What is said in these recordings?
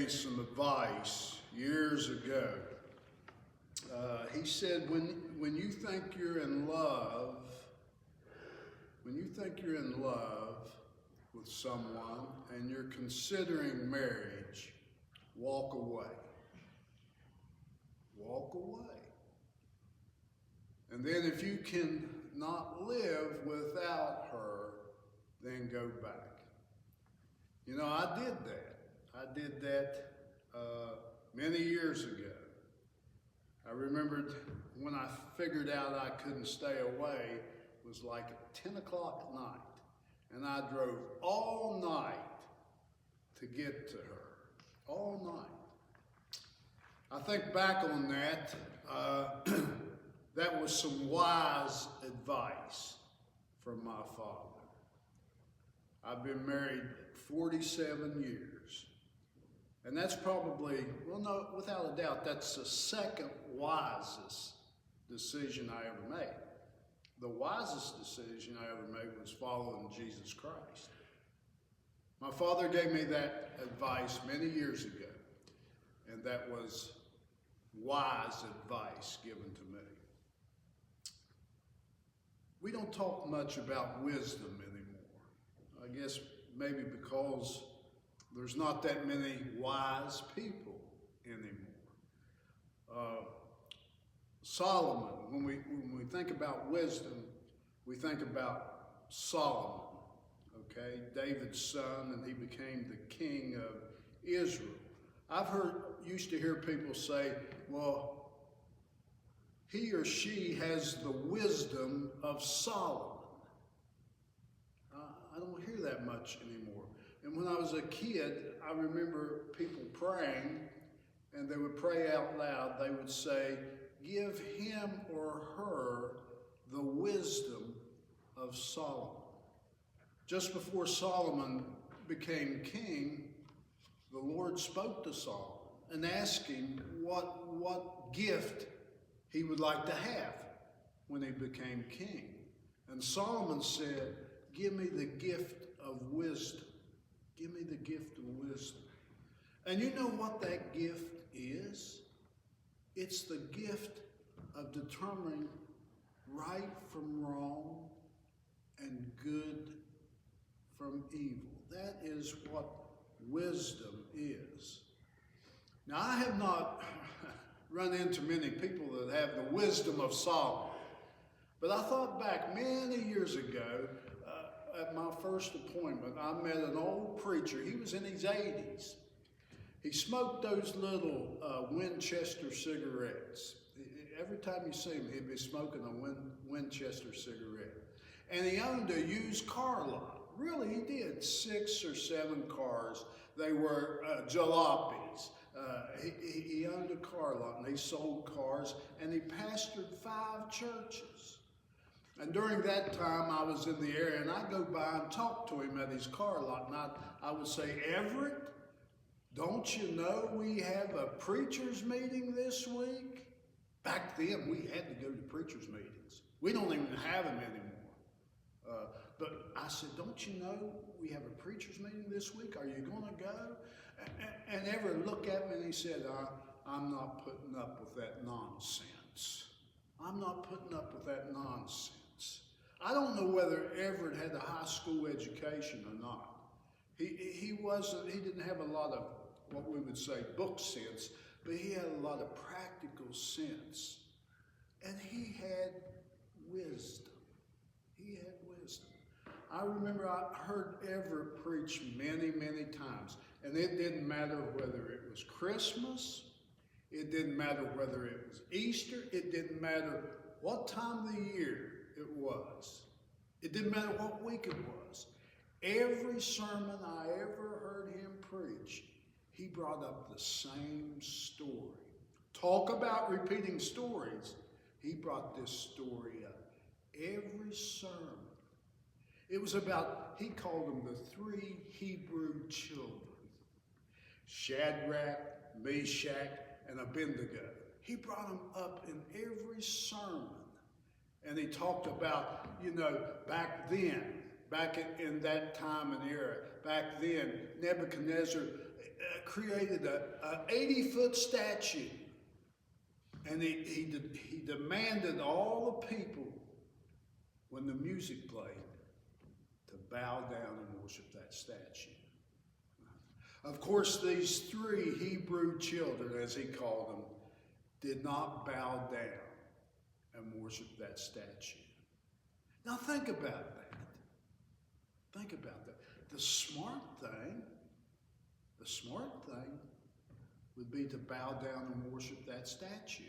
Some advice years ago. He said, when you think you're in love, with someone and you're considering marriage, walk away. Walk away. And then if you can not live without her, then go back. You know, I did that. Many years ago. I remembered when I figured out I couldn't stay away, it was like 10 o'clock at night. And I drove all night to get to her. All night. I think back on that, that was some wise advice from my father. I've been married 47 years. And that's probably, well, no, without a doubt, that's the second wisest decision I ever made. The wisest decision I ever made was following Jesus Christ. My father gave me that advice many years ago, and that was wise advice given to me. We don't talk much about wisdom anymore. I guess maybe because there's not that many wise people anymore. Solomon, when we think about wisdom, we think about Solomon, okay? David's son, and he became the king of Israel. Used to hear people say, well, he or she has the wisdom of Solomon. I don't hear that much anymore. And when I was a kid, I remember people praying, and they would pray out loud. They would say, give him or her the wisdom of Solomon. Just before Solomon became king, the Lord spoke to Solomon and asked him what gift he would like to have when he became king. And Solomon said, give me the gift of wisdom. Give me the gift of wisdom. And you know what that gift is? It's the gift of determining right from wrong and good from evil. That is what wisdom is. Now, I have not run into many people that have the wisdom of Solomon, but I thought back many years ago, at my first appointment, I met an old preacher. He was in his 80s. He smoked those little Winchester cigarettes. Every time you see him, he'd be smoking a Winchester cigarette. And he owned a used car lot. Really, he did. 6 or 7 cars. They were jalopies. He owned a car lot, and he sold cars, and he pastored 5 churches. And during that time, I was in the area, and I'd go by and talk to him at his car lot, and I would say, Everett, don't you know we have a preacher's meeting this week? Back then, we had to go to preacher's meetings. We don't even have them anymore. But I said, don't you know we have a preacher's meeting this week? Are you going to go? And Everett looked at me and he said, I'm not putting up with that nonsense. I'm not putting up with that nonsense. I don't know whether Everett had a high school education or not. He didn't have a lot of what we would say book sense, but he had a lot of practical sense. And he had wisdom. He had wisdom. I remember I heard Everett preach many, many times. And it didn't matter whether it was Christmas. It didn't matter whether it was Easter. It didn't matter what time of the year it was. It didn't matter what week it was. Every sermon I ever heard him preach, he brought up the same story. Talk about repeating stories. He brought this story up. Every sermon. It was about, he called them the 3 Hebrew children. Shadrach, Meshach, and Abednego. He brought them up in every sermon. And he talked about, back then, in that time and era, back then, Nebuchadnezzar created a 80-foot statue. And he demanded all the people, when the music played, to bow down and worship that statue. Of course, these 3 Hebrew children, as he called them, did not bow down and worship that statue. Now think about that. Think about that. The smart thing would be to bow down and worship that statue.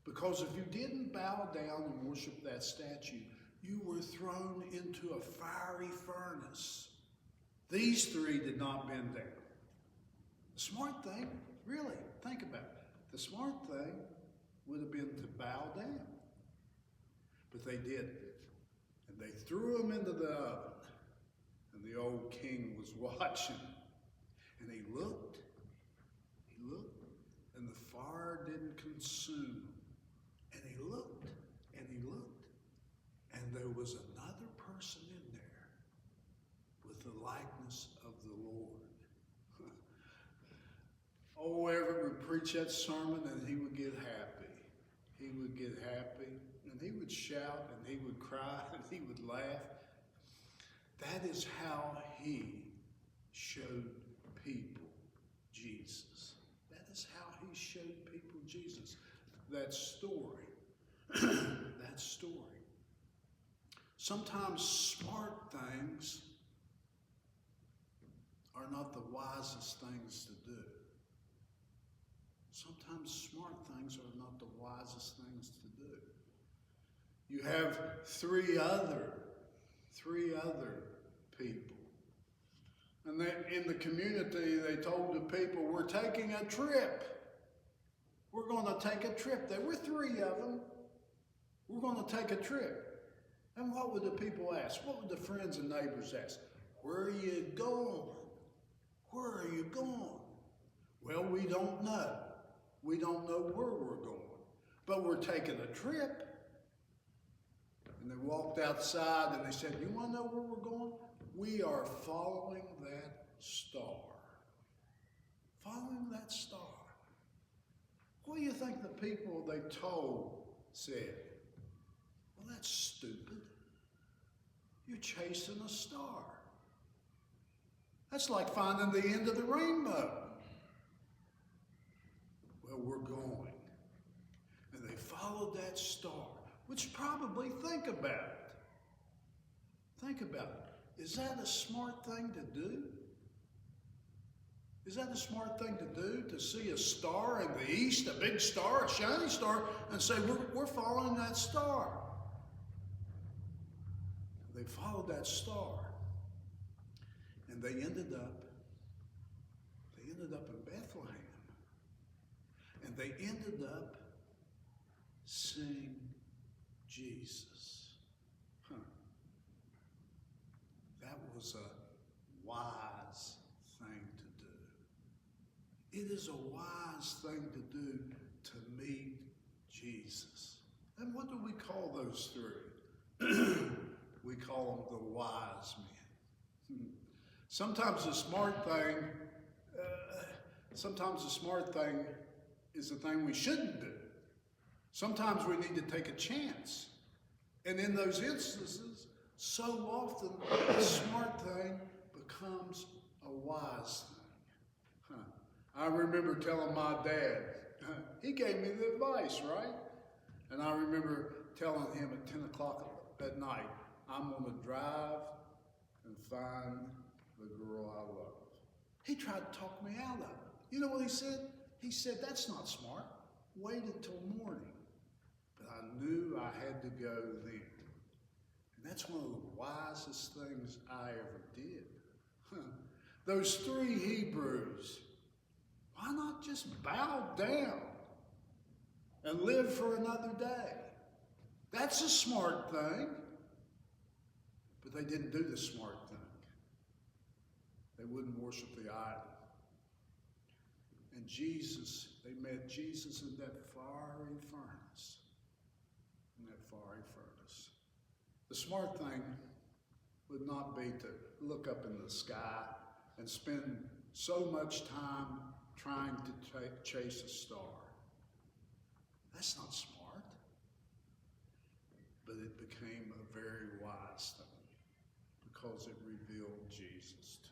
Because if you didn't bow down and worship that statue, you were thrown into a fiery furnace. These 3 did not bend down. The smart thing, really, think about it. The smart thing would have been to bow down. But they didn't. And they threw him into the oven. And the old king was watching. And he looked, and the fire didn't consume him. And he looked, and there was another person in there with the likeness of the Lord. Oh, Everett would preach that sermon and he would get happy. He would get happy, and he would shout, and he would cry, and he would laugh. That is how he showed people Jesus. That is how he showed people Jesus. That story. That story. Sometimes smart things are not the wisest things to do. Sometimes smart things are not the wisest things to do. You have three other people. And in the community, they told the people, we're taking a trip. We're going to take a trip. There were 3 of them. We're going to take a trip. And what would the people ask? What would the friends and neighbors ask? Where are you going? Where are you going? Well, we don't know. We don't know where we're going. But we're taking a trip. And they walked outside and they said, you want to know where we're going? We are following that star. Following that star. What do you think the people they told said? Well, that's stupid. You're chasing a star. That's like finding the end of the rainbow. Well, we're going. And they followed that star, which probably, think about it. Think about it. Is that a smart thing to do? Is that a smart thing to do? To see a star in the east, a big star, a shiny star, and say, we're following that star. They followed that star. And they ended up in Bethlehem. And they ended up seeing Jesus. That was a wise thing to do. It is a wise thing to do to meet Jesus. And what do we call those three? We call them the wise men. Sometimes the smart thing is the thing we shouldn't do. Sometimes we need to take a chance. And in those instances, so often the smart thing becomes a wise thing. I remember telling my dad, he gave me the advice, right? And I remember telling him at 10 o'clock at night, I'm going to drive and find the girl I love. He tried to talk me out of it. You know what he said? He said, that's not smart. Wait until morning. But I knew I had to go then. And that's one of the wisest things I ever did. Those three Hebrews, why not just bow down and live for another day? That's a smart thing. But they didn't do the smart thing. They wouldn't worship the idol. And they met Jesus in that fiery furnace. The smart thing would not be to look up in the sky and spend so much time trying to chase a star. That's not smart. But it became a very wise thing because it revealed Jesus to